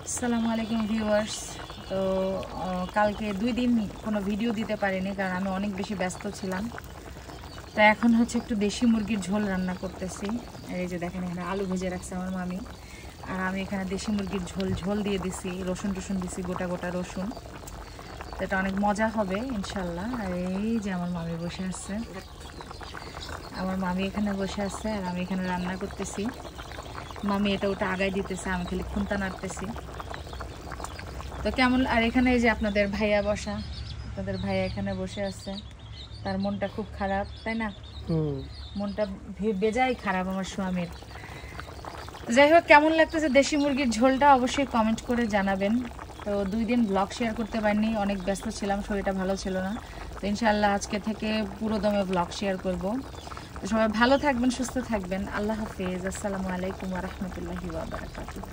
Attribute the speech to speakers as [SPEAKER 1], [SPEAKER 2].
[SPEAKER 1] আসসালামু আলাইকুম ভিউয়ার্স। তো কালকে 2 দিন কোনো ভিডিও দিতে পারিনি, কারণ আমি অনেক বেশি ব্যস্ত ছিলাম। তো এখন হচ্ছে একটু দেশি মুরগির ঝোল রান্না করতেছি। আর এই যে দেখেন, এখানে আলু ভেজে রাখছে আমার মামি, আর আমি এখানে দেশি মুরগির ঝোল দিয়ে দিছি, রসুন দিছি, গোটা গোটা রসুন। তো এটা অনেক মজা হবে ইনশাল্লাহ। আর এই যে আমার মামি বসে আছে, আমার মামি এখানে বসে আছে, আর আমি এখানে রান্না করতেছি। মামি এটা ওটা আগায় দিতেছে, আমি খালি খুন্তা নাড়তেছি। তো কেমন, আর এখানে এই যে আপনাদের ভাইয়া বসা, আপনাদের ভাইয়া এখানে বসে আছে, তার মনটা খুব খারাপ, তাই না? মনটা বেজায় খারাপ আমার স্বামীর। যাই হোক, কেমন লাগতেছে দেশি মুরগির ঝোলটা অবশ্যই কমেন্ট করে জানাবেন। তো 2 দিন ব্লগ শেয়ার করতে পারিনি, অনেক ব্যস্ত ছিলাম, শরীরটা ভালো ছিল না। তো ইনশাআল্লাহ আজকে থেকে পুরো দমে ব্লগ শেয়ার করব। তো সবাই ভালো থাকবেন, সুস্থ থাকবেন। আল্লাহ হাফেজ। আসসালামু আলাইকুম ওয়া রাহমাতুল্লাহি ওয়া বারাকাতুহু।